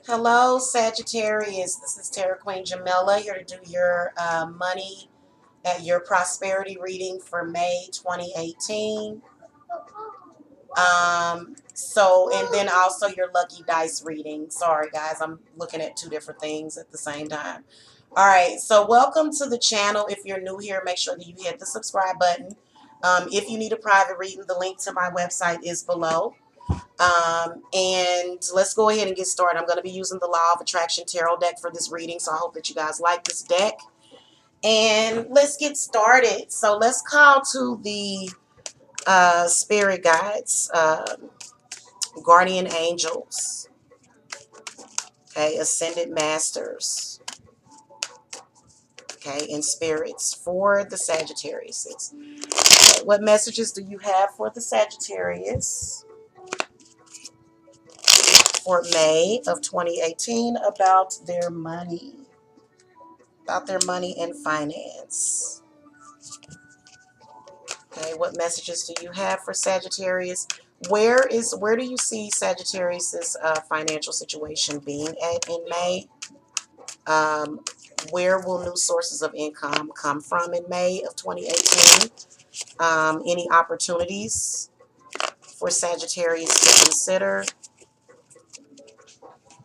Hello, Sagittarius. This is Terra Queen Jamila here to do your money at your prosperity reading for May 2018. And then also your lucky dice reading. Sorry, guys, I'm looking at two different things at the same time. All right, so welcome to the channel. If you're new here, make sure that you hit the subscribe button. If you need a private reading, the link to my website is below. And let's go ahead and get started. I'm going to be using the Law of Attraction Tarot deck for this reading, so I hope that you guys like this deck. And let's get started. So let's call to the spirit guides, guardian angels, okay, ascended masters, okay, and spirits for the Sagittarius. Okay, what messages do you have for the Sagittarius for May of 2018 about their money? About their money and finance. Okay, what messages do you have for Sagittarius? Where do you see Sagittarius's financial situation being at in May? Where will new sources of income come from in May of 2018? Any opportunities for Sagittarius to consider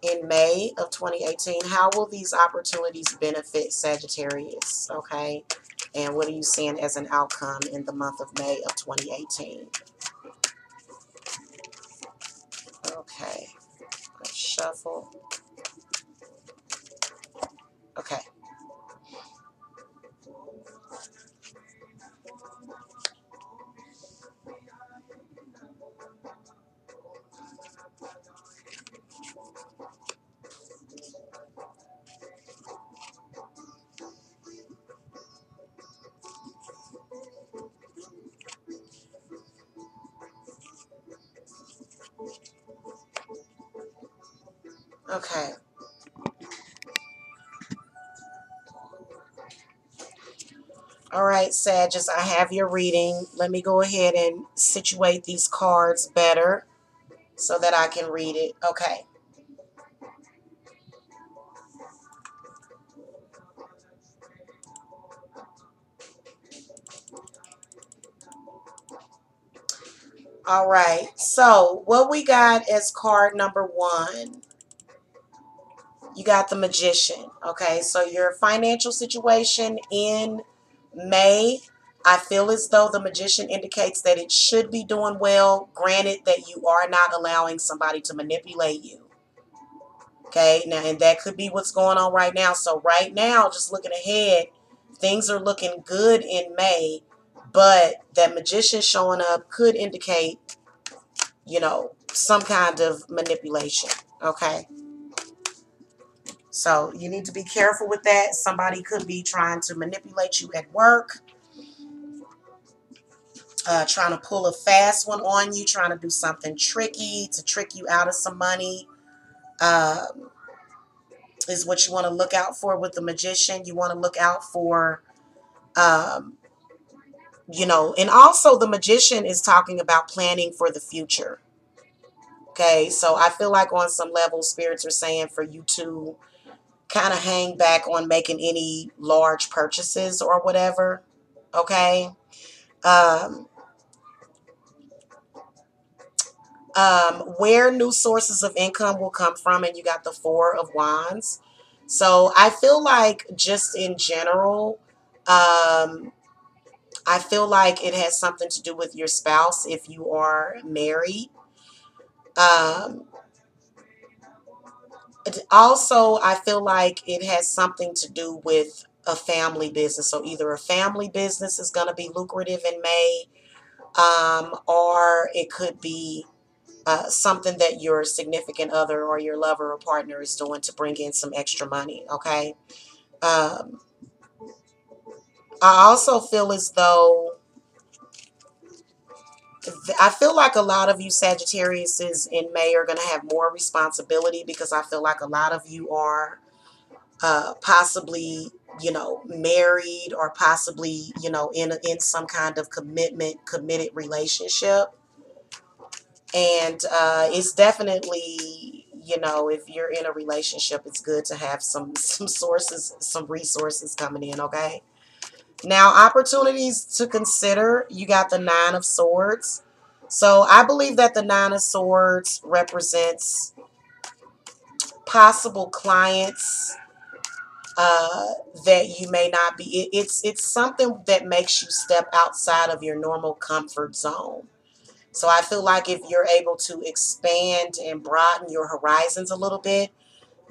in May of 2018? How will these opportunities benefit Sagittarius? Okay. And what are you seeing as an outcome in the month of May of 2018? Okay. Let's shuffle. Okay. Okay. All right, Sagittarius, I have your reading. Let me go ahead and situate these cards better so that I can read it. Okay. All right. So what we got as card number one, you got the Magician. Okay. So your financial situation in May, I feel as though the Magician indicates that it should be doing well, granted that you are not allowing somebody to manipulate you. Okay, now, and that could be what's going on right now. So right now, just looking ahead, things are looking good in May, but that Magician showing up could indicate, some kind of manipulation. Okay, so you need to be careful with that. Somebody could be trying to manipulate you at work, trying to pull a fast one on you, trying to do something tricky to trick you out of some money. Is what you want to look out for with the Magician. You want to look out for, um, and also the Magician is talking about planning for the future. Okay, so I feel like on some level, spirits are saying for you to kind of hang back on making any large purchases or whatever. Okay. Um, where new sources of income will come from, and you got the Four of Wands. So I feel like just in general, I feel like it has something to do with your spouse if you are married. Um, Also, I feel like it has something to do with a family business. So either a family business is going to be lucrative in May, or it could be something that your significant other or your lover or partner is doing to bring in some extra money. Okay. Um, I also feel as though I feel like a lot of you Sagittariuses in May are going to have more responsibility because I feel like a lot of you are possibly, married or possibly, in some kind of committed relationship. And it's definitely, you know, if you're in a relationship, it's good to have some sources, some resources coming in, okay? Now, opportunities to consider, you got the Nine of Swords. So I believe that the Nine of Swords represents possible clients uh, that you may not be. It's something that makes you step outside of your normal comfort zone. So I feel like if you're able to expand and broaden your horizons a little bit,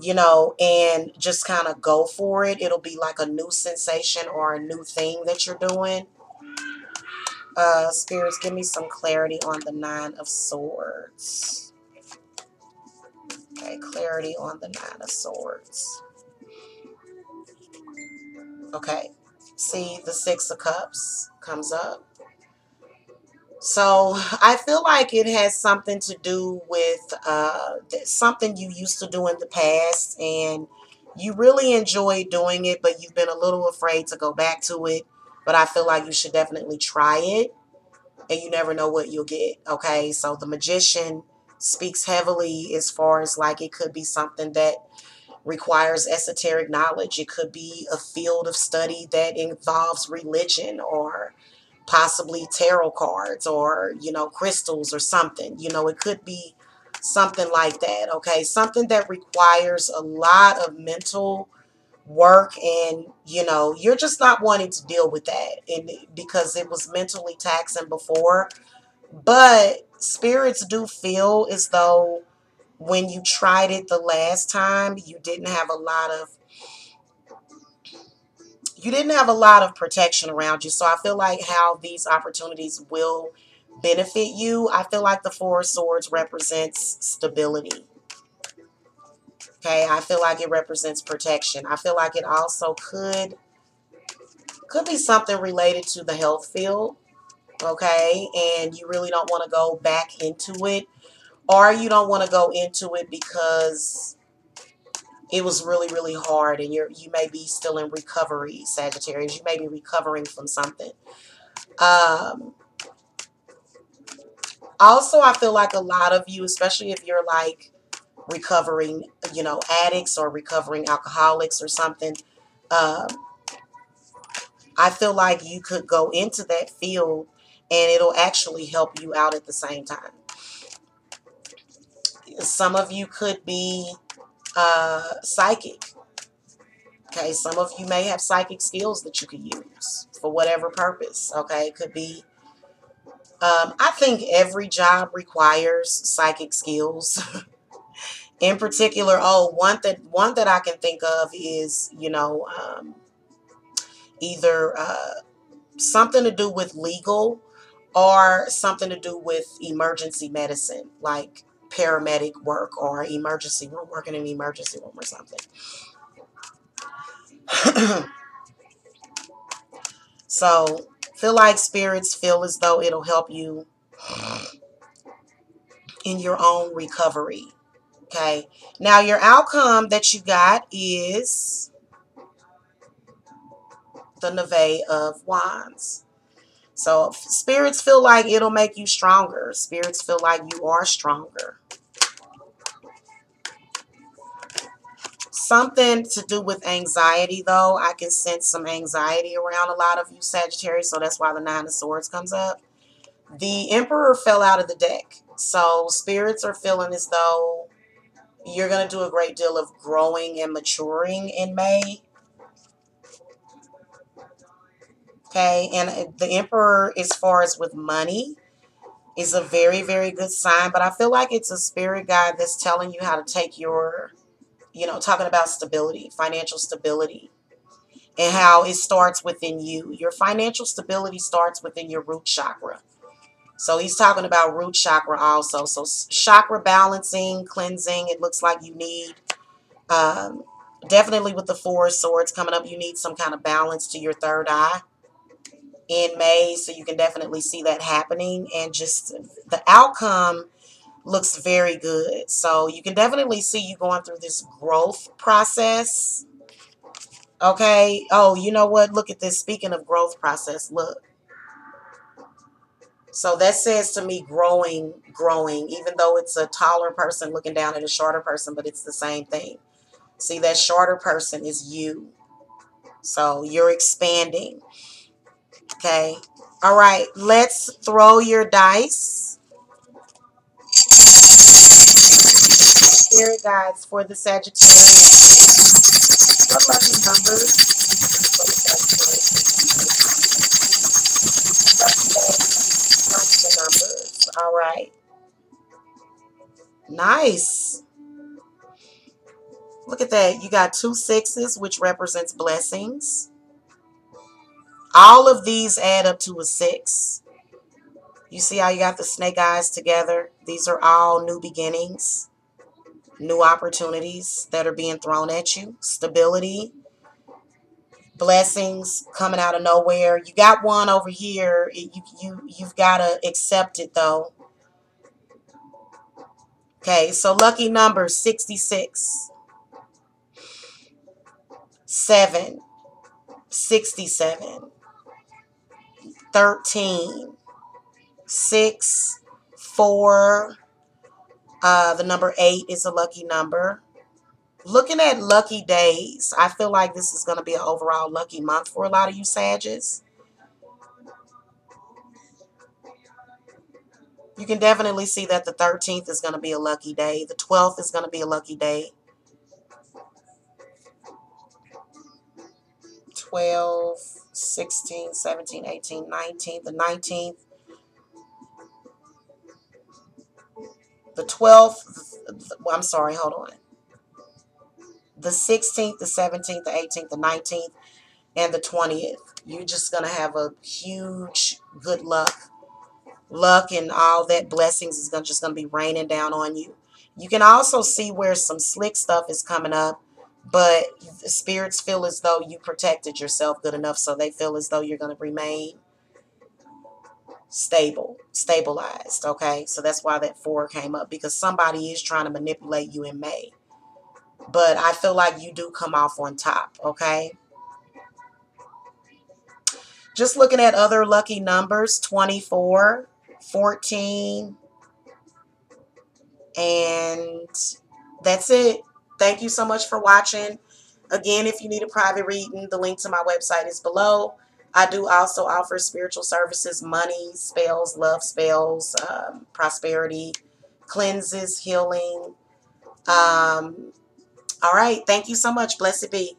you know, and just kind of go for it, it'll be like a new sensation or a new thing that you're doing. Spirits, give me some clarity on the Nine of Swords. Okay, clarity on the Nine of Swords. Okay, see the Six of Cups comes up. So I feel like it has something to do with something you used to do in the past, and you really enjoy doing it, but you've been a little afraid to go back to it. But I feel like you should definitely try it, and you never know what you'll get. Okay, so the Magician speaks heavily as far as like it could be something that requires esoteric knowledge. It could be a field of study that involves religion, or possibly tarot cards, or, you know, crystals or something. You know, it could be something like that. Okay, something that requires a lot of mental work, and you know, you're just not wanting to deal with that, and because it was mentally taxing before. But spirits do feel as though when you tried it the last time, you didn't have a lot of protection around you. So I feel like how these opportunities will benefit you. I feel like the Four of Swords represents stability. Okay, I feel like it represents protection. I feel like it also could be something related to the health field. Okay, and you really don't want to go back into it, or you don't want to go into it because it was really, really hard, and you may be still in recovery, Sagittarius. You may be recovering from something. Um, Also, I feel like a lot of you, especially if you're like recovering, you know, addicts or recovering alcoholics or something, um, I feel like you could go into that field and it'll actually help you out at the same time. Some of you could be psychic. Okay, some of you may have psychic skills that you could use for whatever purpose. Okay, it could be. I think every job requires psychic skills. In particular, oh, one that I can think of is, you know, either something to do with legal, or something to do with emergency medicine, like paramedic work or emergency room, working in an emergency room or something. So feel like spirits feel as though it'll help you in your own recovery. Okay. Now your outcome that you got is the Knave of Wands. So spirits feel like it'll make you stronger. Spirits feel like you are stronger. Something to do with anxiety, though. I can sense some anxiety around a lot of you, Sagittarius, so that's why the Nine of Swords comes up. The Emperor fell out of the deck. So spirits are feeling as though you're going to do a great deal of growing and maturing in May. Okay, and the Emperor, as far as with money, is a very, very good sign. But I feel like it's a spirit guide that's telling you how to take your, you know, talking about stability, financial stability, and how it starts within you. Your financial stability starts within your root chakra. So he's talking about root chakra also. So chakra balancing, cleansing, it looks like you need, um, definitely with the Four of Swords coming up, you need some kind of balance to your third eye in May. So you can definitely see that happening. And just the outcome looks very good. So you can definitely see you going through this growth process. Okay. Oh, you know what? Look at this. Speaking of growth process, look. So that says to me growing, even though it's a taller person looking down at a shorter person, but it's the same thing. See, that shorter person is you. So you're expanding. Okay. All right. Let's throw your dice. Spirit guides for the Sagittarius. What lucky numbers? Lucky numbers. All right. Nice. Look at that. You got 2 6s, which represents blessings. All of these add up to a 6. You see how you got the snake eyes together? These are all new beginnings, new opportunities that are being thrown at you. Stability, blessings coming out of nowhere. You got one over here. You've got to accept it though. Okay, so lucky number 66, 7, 67, 13, 6, 4. The number 8 is a lucky number. Looking at lucky days, I feel like this is going to be an overall lucky month for a lot of you Sagittarius. You can definitely see that the 13th is going to be a lucky day. The 12th is going to be a lucky day. 12, 16, 17, 18, 19. The 19th. The 12th. I'm sorry, hold on. The 16th, the 17th, the 18th, the 19th, and the 20th. You're just going to have a huge good luck. Luck and all that blessings is just going to be raining down on you. You can also see where some slick stuff is coming up, but the spirits feel as though you protected yourself good enough, so they feel as though you're going to remain stabilized. Okay, so that's why that 4 came up, because somebody is trying to manipulate you in May, but I feel like you do come off on top. Okay, just looking at other lucky numbers: 24, 14, and that's it. Thank you so much for watching. Again, if you need a private reading, the link to my website is below. I do also offer spiritual services, money, spells, love spells, prosperity, cleanses, healing. All right. Thank you so much. Blessed be.